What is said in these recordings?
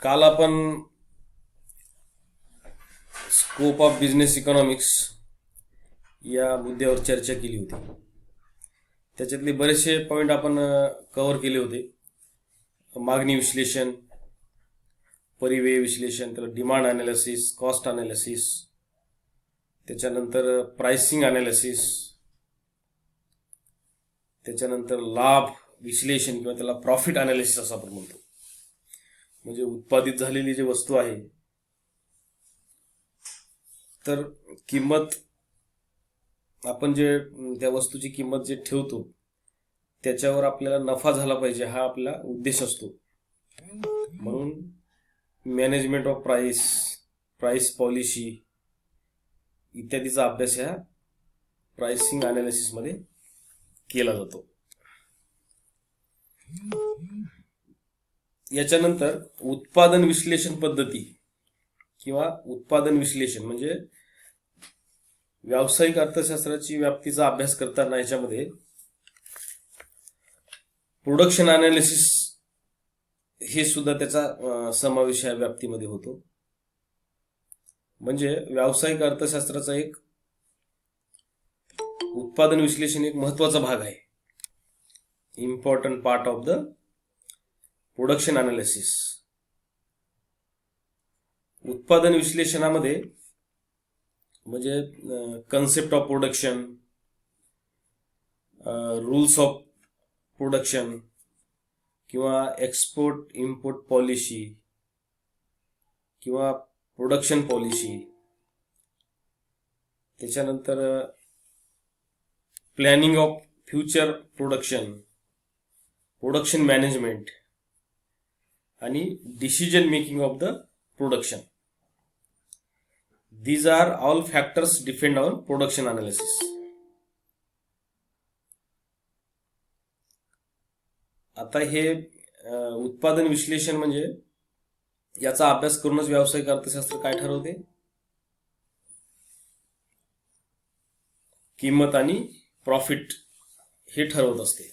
काल आपण scope of business economics या मुद्द्यावर चर्चा केली होती. त्याच्यातले बरेचसे पॉईंट आपण कव्हर केले होते. मागणी विश्लेषण, परिव्यय विश्लेषण, त्याला डिमांड अनालिसिस, कॉस्ट अनालिसिस, त्याच्यानंतर प्राइसिंग अनालिसिस, त्याच्यानंतर लाभ विश्लेषण किंवा त्याला प्रॉफिट अनालिसिस असं आपण म्हणतो. म्हणजे उत्पादित झालेली जी वस्तू आहे तर किंमत आपण जे त्या वस्तूची किंमत जे ठेवतो त्याच्यावर आपल्याला नफा झाला पाहिजे हा आपला उद्देश असतो. म्हणून मॅनेजमेंट ऑफ प्राइस पॉलिसी इत्यादीचा अभ्यास ह्या प्राइसिंग अनालिसिस मध्ये केला जातो. याच्यानंतर उत्पादन विश्लेषण पद्धती किंवा उत्पादन विश्लेषण म्हणजे व्यावसायिक अर्थशास्त्राची व्याप्तीचा अभ्यास करताना याच्यामध्ये प्रोडक्शन अनालिसिस हे सुद्धा त्याचा समावेश या व्याप्तीमध्ये होतो. म्हणजे व्यावसायिक अर्थशास्त्राचा एक उत्पादन विश्लेषण एक महत्वाचा भाग आहे. Important part of the production analysis. उत्पादन विश्लेषणामध्ये म्हणजे concept of production, rules of production किंवा एक्सपोर्ट इम्पोर्ट पॉलिसी किंवा प्रोडक्शन पॉलिसी, त्याच्यानंतर planning of future production, production management आणि decision making of the production. These are all factors depend on production analysis. आता हे उत्पादन विश्लेषण म्हणजे याचा अभ्यास करूनच व्यावसायिक अर्थशास्त्र काय ठरवते? किंमत आणि प्रॉफिट हे ठरवत असते.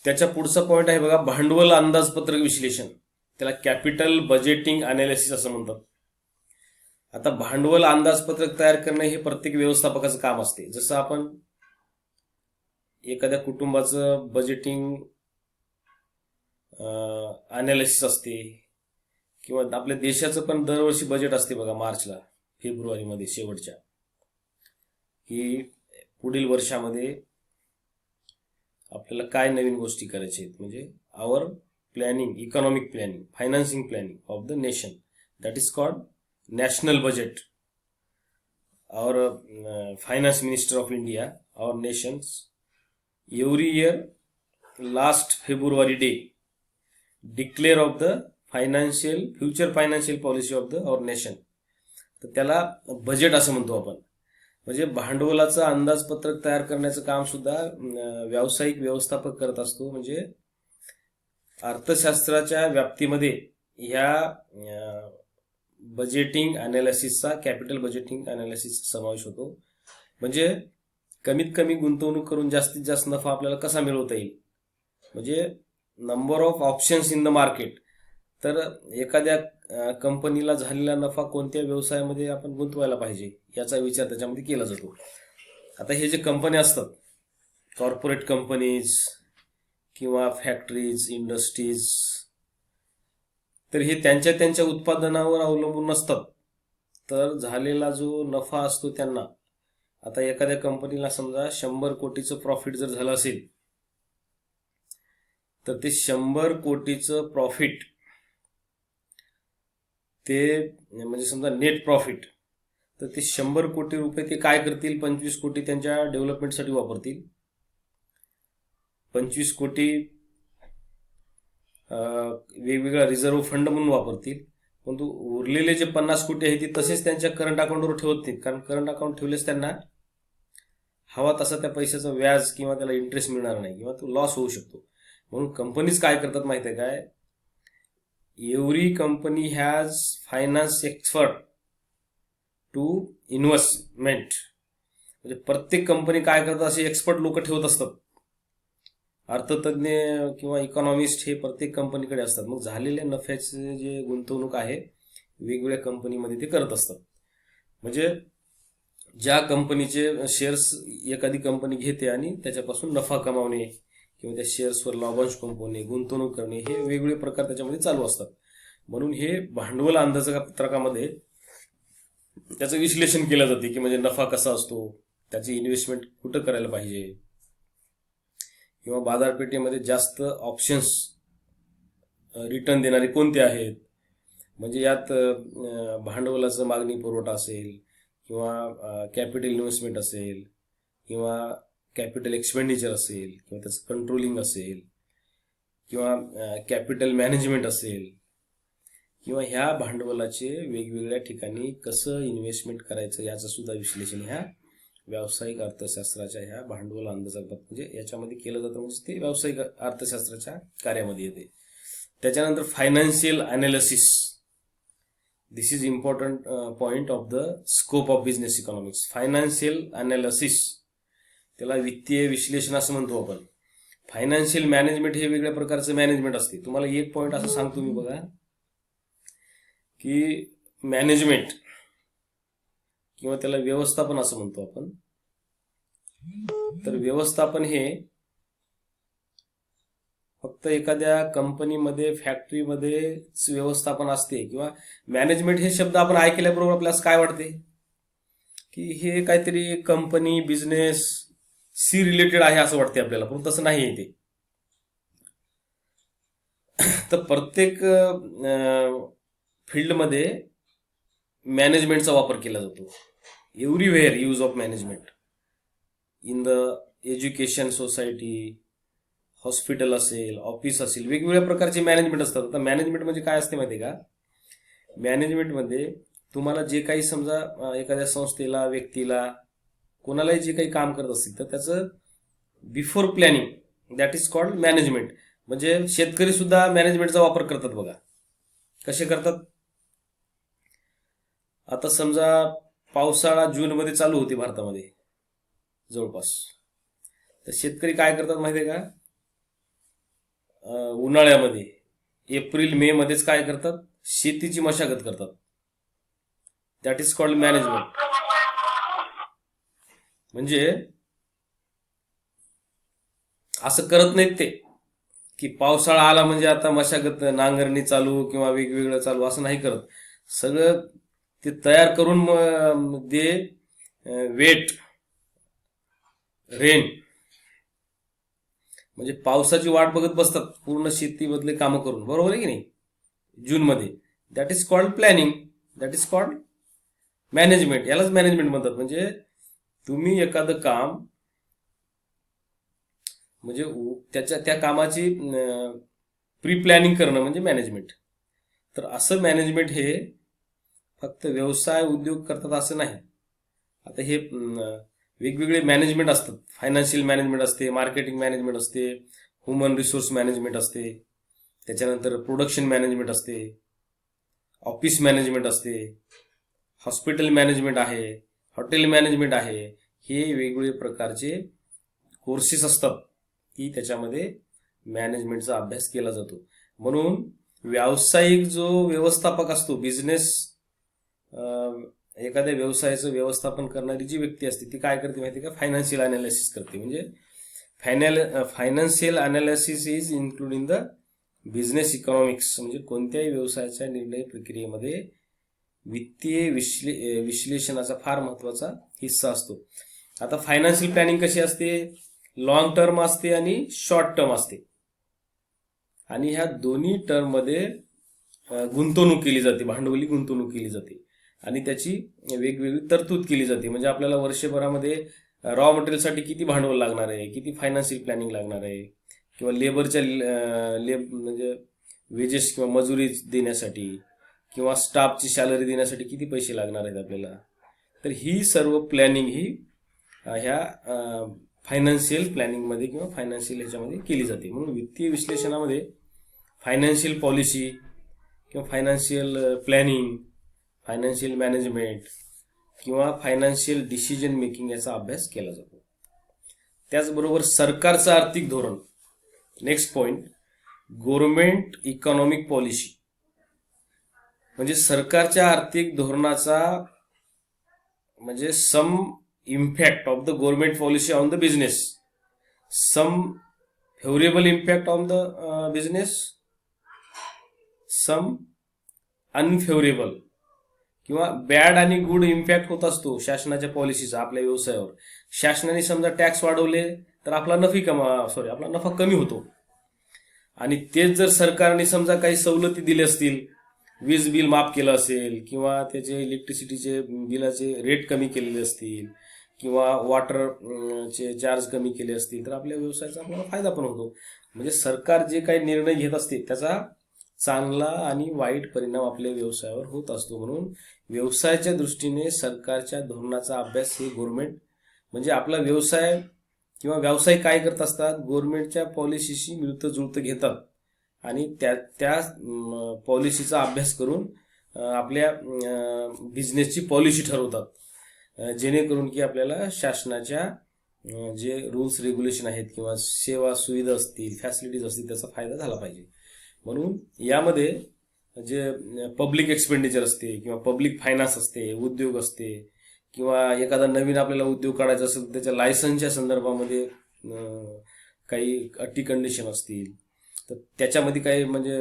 त्याच्या पुढचा पॉइंट आहे बघा, भांडवल अंदाजपत्रक विश्लेषण. त्याला कॅपिटल बजेटिंग अनालिसिस असं म्हणतात. आता भांडवल अंदाजपत्रक तयार करणे हे प्रत्येक व्यवस्थापकाचं काम असते. जसं आपण एखाद्या कुटुंबाचं बजेटिंग अनालिसिस असते किंवा आपल्या देशाचं पण दरवर्षी बजेट असते बघा, मार्चला फेब्रुवारीमध्ये शेवटच्या, की पुढील वर्षामध्ये आपल्याला काय नवीन गोष्टी करायच्या आहेत. म्हणजे our planning, economic planning, financing planning of the nation, that is called national budget. Our finance minister of India, our nations, every year last February day declare of the future financial policy of the our nation. तर त्याला budget असं म्हणतो आपण. म्हणजे भांडवलाचं अंदाजपत्रक तयार करण्याचं काम सुद्धा व्यावसायिक व्यवस्थापक करत असतो. म्हणजे अर्थशास्त्राच्या व्याप्तीमध्ये ह्या बजेटिंग अनालिसिसचा, कॅपिटल बजेटिंग अनालिसिसचा समावेश होतो. म्हणजे कमीत कमी गुंतवणूक करून जास्तीत जास्त नफा आपल्याला कसा मिळवता येईल. म्हणजे number of options in the market. तर एखाद्या कंपनीला झालेला नफा कोणत्या व्यवसायामध्ये आपण गुंतवायला पाहिजे याचा विचार त्याच्यामध्ये केला जातो. आता हे जे कंपनी असतात, कॉर्पोरेट कंपनीज किंवा फॅक्टरीज, इंडस्ट्रीज, तर हे त्यांच्या उत्पादनावर अवलंबून नसतात. तर झालेला जो नफा असतो त्यांना, आता एखाद्या कंपनीला समजा 100 कोटीचं प्रॉफिट जर झालं असेल तर ते 100 कोटीचं प्रॉफिट, ते म्हणजे समजा नेट प्रॉफिट, तर ते 100 कोटी रुपये ते काय करतील, 25 कोटी त्यांच्या डेव्हलपमेंटसाठी वापरतील, 25 कोटी वेगवेगळा रिझर्व्ह फंड म्हणून वापरतील. परंतु उरलेले जे 50 कोटी आहे ते तसेच त्यांच्या करंट अकाउंटवर ठेवत नाहीत. कारण करंट अकाउंट ठेवलेच त्यांना हवा तसा त्या पैशाचं व्याज किंवा त्याला इंटरेस्ट मिळणार नाही किंवा तो लॉस होऊ शकतो. म्हणून कंपनीज काय करतात माहिती आहे काय, every company has finance expert to investment. म्हणजे प्रत्येक कंपनी काय करतात, असे एक्सपर्ट लोक ठेवत असतात. अर्थतज्ञ किंवा इकॉनॉमिस्ट हे प्रत्येक कंपनीकडे असतात. मग झालेल्या नफ्याचे जे गुंतवणूक आहे वेगवेगळ्या कंपनीमध्ये ते करत असतात. म्हणजे ज्या कंपनीचे शेअर्स एखादी कंपनी घेते आणि त्याच्यापासून नफा कमावणे किंवा त्या शेअर्सवर लाभांश कमवणे, गुंतवणूक करणे, हे वेगवेगळे प्रकार त्याच्यामध्ये चालू असतात. म्हणून हे भांडवल अंदाजपत्रकामध्ये त्याचं विश्लेषण केलं जाते की म्हणजे नफा कसा असतो, त्याची इन्व्हेस्टमेंट कुठं करायला पाहिजे, किंवा बाजारपेठेमध्ये जास्त ऑप्शन्स रिटर्न देणारे कोणते आहेत. म्हणजे यात भांडवलाचं मागणी पुरवठा असेल किंवा कॅपिटल इन्व्हेस्टमेंट असेल किंवा कॅपिटल एक्सपेंडिचर असेल किंवा त्याचं कंट्रोलिंग असेल किंवा कॅपिटल मॅनेजमेंट असेल किंवा ह्या भांडवलाचे वेगवेगळ्या ठिकाणी कसं इन्व्हेस्टमेंट करायचं याचं सुद्धा विश्लेषण ह्या व्यावसायिक अर्थशास्त्राच्या ह्या भांडवल अंदाजाबाबत म्हणजे याच्यामध्ये केलं जातं. म्हणजे ते व्यावसायिक अर्थशास्त्राच्या कार्यामध्ये येते. त्याच्यानंतर financial analysis. This is important point of the scope of business economics. Financial analysis त्याला वित्तीय विश्लेषण असं म्हणतो आपण. फायनान्शियल मॅनेजमेंट हे वेगळ्या प्रकारचं मॅनेजमेंट असते. तुम्हाला एक पॉइंट असं सांगतो मी बघा की मॅनेजमेंट किंवा त्याला व्यवस्थापन असं म्हणतो आपण. तर व्यवस्थापन हे फक्त एखाद्या कंपनीमध्ये फॅक्टरीमध्येच व्यवस्थापन असते किंवा मॅनेजमेंट हे शब्द आपण ऐकल्याबरोबर आपल्याला काय वाटते की हे काहीतरी कंपनी बिझनेस सी रिलेटेड आहे असं वाटते आपल्याला, पण तसं नाही आहे ते. तर प्रत्येक फील्डमध्ये मॅनेजमेंटचा वापर केला जातो. Everywhere use of management in the education society, hospital असेल, ऑफिस असेल, वेगवेगळ्या प्रकारचे मॅनेजमेंट असतात. आता मॅनेजमेंट म्हणजे काय असते माहिती आहे का? मॅनेजमेंटमध्ये तुम्हाला जे काही समजा एखाद्या संस्थेला, व्यक्तीला, कोणालाही जे काही काम करत असतील तर त्याचं before planning that is called management. म्हणजे शेतकरी सुद्धा मॅनेजमेंटचा वापर करतात बघा. कसे करतात? आता समजा पावसाळा जूनमध्ये चालू होते भारतामध्ये जवळपास, तर शेतकरी काय करतात माहिती आहे का? उन्हाळ्यामध्ये एप्रिल मे मध्येच काय करतात? शेतीची मशागत करतात. That is called management. म्हणजे असं करत नाहीत ते की पावसाळा आला म्हणजे आता मशागत, नांगरणी चालू किंवा वेगवेगळं चालू, असं नाही करत. सगळं ते तयार करून दे वेट रेन, म्हणजे पावसाची वाट बघत बसतात पूर्ण शेतीमधले कामं करून, बरोबर आहे की नाही, जूनमध्ये. That is called planning, that is called management. यालाच मॅनेजमेंट म्हणतात. म्हणजे तुम्ही एखादं काम म्हणजे त्या कामाची प्री प्लॅनिंग करणं म्हणजे मॅनेजमेंट. तर असं मॅनेजमेंट हे फक्त व्यवसाय उद्योग करतात असं नाही. आता हे वेगवेगळे मॅनेजमेंट असतात. फायनान्शियल मॅनेजमेंट असते, मार्केटिंग मॅनेजमेंट असते, ह्युमन रिसोर्स मॅनेजमेंट असते, त्याच्यानंतर प्रोडक्शन मॅनेजमेंट असते, ऑफिस मॅनेजमेंट असते, हॉस्पिटल मॅनेजमेंट आहे, हॉटेल मॅनेजमेंट आहे. हे वेगवेगळे प्रकारचे कोर्सेस असतात की त्याच्यामध्ये मॅनेजमेंटचा अभ्यास केला जातो. म्हणून व्यावसायिक जो व्यवस्थापक असतो, बिझनेस एखाद्या व्यवसायाचं व्यवस्थापन करणारी जी व्यक्ती असते ती काय करते माहिती का? फायनान्शियल अनालिसिस करते. म्हणजे financial analysis is include in the business economics. म्हणजे कोणत्याही व्यवसायाच्या निर्णय प्रक्रियेमध्ये वित्तीय विश्लेषणाचा फार महत्वाचा हिस्सा असतो. आता फायनान्शियल प्लॅनिंग कशी असते? लॉंग टर्म असते आणि शॉर्ट टर्म असते. आणि ह्या दोन्ही टर्ममध्ये गुंतवणूक केली जाते, भांडवली गुंतवणूक केली जाते आणि त्याची वेगवेगळी तरतूद केली जाते. म्हणजे आपल्याला वर्षभरामध्ये रॉ मटेरियलसाठी किती भांडवल लागणार आहे, किती फायनान्शियल प्लॅनिंग लागणार आहे, किंवा लेबरच्या म्हणजे वेजेस किंवा मजुरी देण्यासाठी किंवा स्टाफची सॅलरी देण्यासाठी किती पैसे लागणार आहेत आपल्याला. तर ही सर्व प्लॅनिंग ही ह्या फायनान्शियल प्लॅनिंगमध्ये किंवा फायनान्शियल ह्याच्यामध्ये केली जाते. म्हणून वित्तीय विश्लेषणामध्ये फायनान्शियल पॉलिसी किंवा फायनान्शियल प्लॅनिंग, फायनान्शियल मॅनेजमेंट किंवा फायनान्शियल डिसिजन मेकिंग याचा अभ्यास केला जातो. त्याचबरोबर सरकारचं आर्थिक धोरण, next point, government economic policy, म्हणजे सरकारच्या आर्थिक धोरणाचा म्हणजे some impact of the government policy on the business, some favourable impact on the business, some unfavourable किंवा बॅड आणि गुड इम्पॅक्ट होत असतो शासनाच्या पॉलिसीचा आपल्या व्यवसायावर. शासनाने समजा टॅक्स वाढवले तर आपला नफा कमी होतो, आणि तेच जर सरकारने समजा काही सवलती दिल्या असतील, वीज बिल माफ केलं असेल किंवा त्याचे इलेक्ट्रिसिटीचे बिलाचे रेट कमी केलेले असतील किंवा वॉटरचे चार्ज कमी केले असतील तर आपल्या व्यवसायाचा आपल्याला फायदा पण होतो. म्हणजे सरकार जे काही निर्णय घेत असते त्याचा चांगला आणि वाईट परिणाम आपल्या व्यवसायावर होत असतो. म्हणून व्यवसायाच्या दृष्टीने सरकारच्या धोरणाचा अभ्यास हे गव्हर्नमेंट, म्हणजे आपला व्यवसाय किंवा व्यावसायिक काय करत असतात, गव्हर्नमेंटच्या पॉलिसीशी मिळतं जुळतं घेतात आणि त्या पॉलिसीचा अभ्यास करून आपल्या बिझनेसची पॉलिसी ठरवतात, जेणेकरून की आपल्याला शासनाच्या जे रूल्स रेग्युलेशन आहेत किंवा सेवा सुविधा असतील, फॅसिलिटीज असतील त्याचा फायदा झाला पाहिजे. म्हणून यामध्ये जे पब्लिक एक्सपेंडिचर असते किंवा पब्लिक फायनान्स असते, उद्योग असते किंवा एखादा नवीन आपल्याला उद्योग काढायचा असेल त्याच्या लायसन्सच्या संदर्भामध्ये काही अटी कंडिशन असतील तर त्याच्यामध्ये काही म्हणजे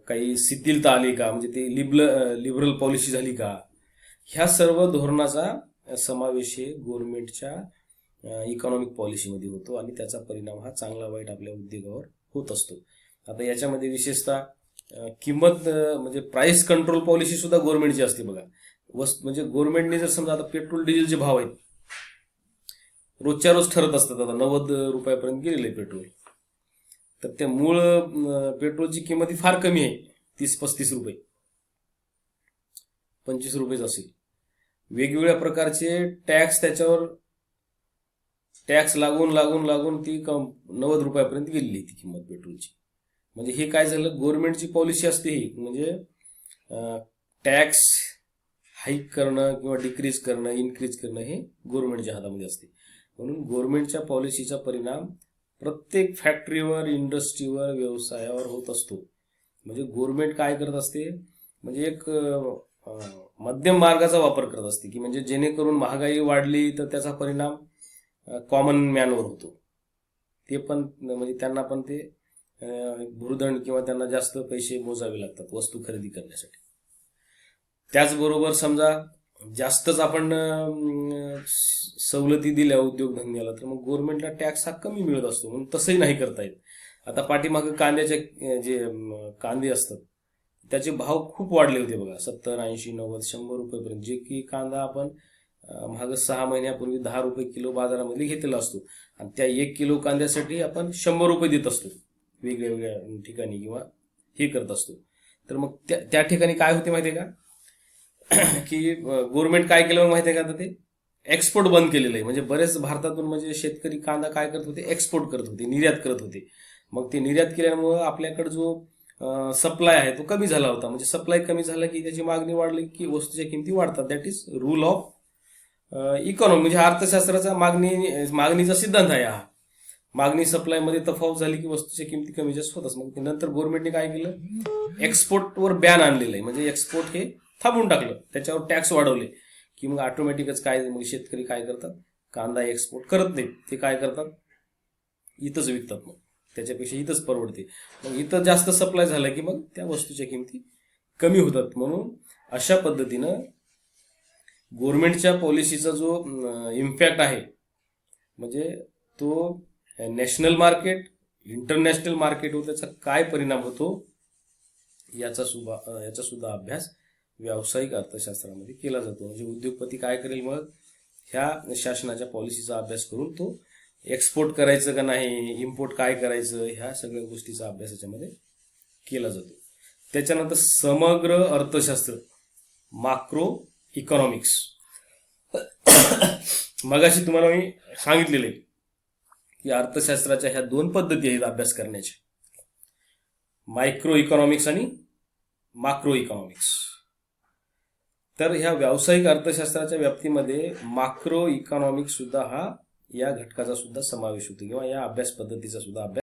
काही शिथिलता आली का, म्हणजे ती लिबरल पॉलिसी झाली का, ह्या सर्व धोरणाचा समावेश हे गव्हर्नमेंटच्या इकॉनॉमिक पॉलिसीमध्ये होतो आणि त्याचा परिणाम हा चांगला वाईट आपल्या उद्योगावर होत असतो. आता याच्यामध्ये विशेषतः किंमत म्हणजे प्राइस कंट्रोल पॉलिसी सुद्धा गव्हर्नमेंटची असते बघा. म्हणजे गव्हर्नमेंटने जर समजा आता पेट्रोल डिझेलचे भाव आहेत रोजच्या रोज ठरत असतात, आता 90 रुपयापर्यंत गेलेले पेट्रोल, तर त्या मूळ पेट्रोलची किंमत ही फार कमी आहे, 30-35 रुपये, 25 रुपयेच असेल. वेगवेगळ्या प्रकारचे त्याच्यावर टॅक्स लागून ती 90 रुपयापर्यंत गेलेली ती किंमत पेट्रोलची. म्हणजे हे काय झालं, गव्हर्नमेंटची पॉलिसी असते ही, म्हणजे टॅक्स हाईक करणं किंवा डिक्रीज करणं, इन्क्रीज करणं हे गव्हर्नमेंटच्या हातामध्ये असते. म्हणून गव्हर्नमेंटच्या पॉलिसीचा परिणाम प्रत्येक फॅक्टरीवर, इंडस्ट्रीवर, व्यवसायावर होत असतो. म्हणजे गव्हर्नमेंट काय करत असते, म्हणजे एक मध्यम मार्गाचा वापर करत असते की म्हणजे जेणेकरून महागाई वाढली तर त्याचा परिणाम कॉमन मॅनवर होतो. ते पण म्हणजे त्यांना पण ते भुर्दंड किंवा त्यांना जास्त पैसे मोजावे लागतात वस्तू खरेदी करण्यासाठी. त्याचबरोबर समजा जास्तच आपण सवलती दिल्या उद्योगधंद्याला तर मग गव्हर्नमेंटला टॅक्स हा कमी मिळत असतो, म्हणून तसंही नाही करता येत. आता पाठीमागं कांद्याचे जे कांदे असतात त्याचे भाव खूप वाढले होते बघा, 70, 80, 90, 100 रुपयेपर्यंत, जे की कांदा आपण मागं 6 महिन्यापूर्वी 10 रुपये किलो बाजारामध्ये घेतलेला असतो आणि त्या 1 किलो कांद्यासाठी आपण 100 रुपये देत असतो वेगवेगळ्या ठिकाणी किंवा हे करत असतो. तर मग त्या ठिकाणी काय होते माहितीये का की गव्हर्नमेंट काय केलं माहिती आहे का, आता ते एक्सपोर्ट बंद केलेलं आहे. म्हणजे बरेच भारतातून म्हणजे शेतकरी कांदा काय करत होते, एक्सपोर्ट करत होते, निर्यात करत होते. मग ते निर्यात केल्यामुळं आपल्याकडे जो सप्लाय आहे तो कमी झाला होता. म्हणजे सप्लाय कमी झाला की त्याची मागणी वाढली की वस्तूच्या किमती वाढतात. That is rule of economy, म्हणजे अर्थशास्त्राचा मागणीचा सिद्धांत आहे हा. मागणी सप्लायमध्ये तफावत झाली की वस्तूच्या किमती कमी जास्त होतात. मग नंतर गव्हर्नमेंटने काय केलं, एक्सपोर्टवर बॅन आणलेलं आहे. म्हणजे एक्सपोर्ट हे थांबवून टाकलं, त्याच्यावर टॅक्स वाढवले की मग ऑटोमॅटिकच काय, मग शेतकरी काय करतात, कांदा एक्सपोर्ट करत नाहीत, ते काय करतात इथंच विकतात. मग त्याच्यापेक्षा इथंच परवडते. मग इथं जास्त सप्लाय झाला की मग त्या वस्तूच्या किमती कमी होतात. म्हणून अशा पद्धतीनं गव्हर्नमेंटच्या पॉलिसीचा जो इम्पॅक्ट आहे म्हणजे तो नॅशनल मार्केट, इंटरनॅशनल मार्केटवर त्याचा काय परिणाम होतो याचा सुद्धा अभ्यास व्यावसायिक अर्थशास्त्रामध्ये केला जातो. म्हणजे उद्योगपती काय करेल, मग ह्या शासनाच्या पॉलिसीचा अभ्यास करून तो एक्सपोर्ट करायचं का नाही, इम्पोर्ट काय करायचं, ह्या सगळ्या गोष्टीचा अभ्यास याच्यामध्ये केला जातो. त्याच्यानंतर समग्र अर्थशास्त्र, मॅक्रो इकॉनॉमिक्स. मगाशी तुम्हाला मी सांगितलेलं आहे की अर्थशास्त्राच्या ह्या 2 पद्धती आहेत अभ्यास करण्याच्या, मायक्रो इकॉनॉमिक्स आणि मॅक्रो इकॉनॉमिक्स. तर ह्या व्यावसायिक अर्थशास्त्राच्या व्याप्तीमध्ये मॅक्रो इकॉनॉमिक्स सुद्धा हा या घटकाचा सुद्धा समावेश होतो किंवा या अभ्यास पद्धतीचा सुद्धा अभ्यास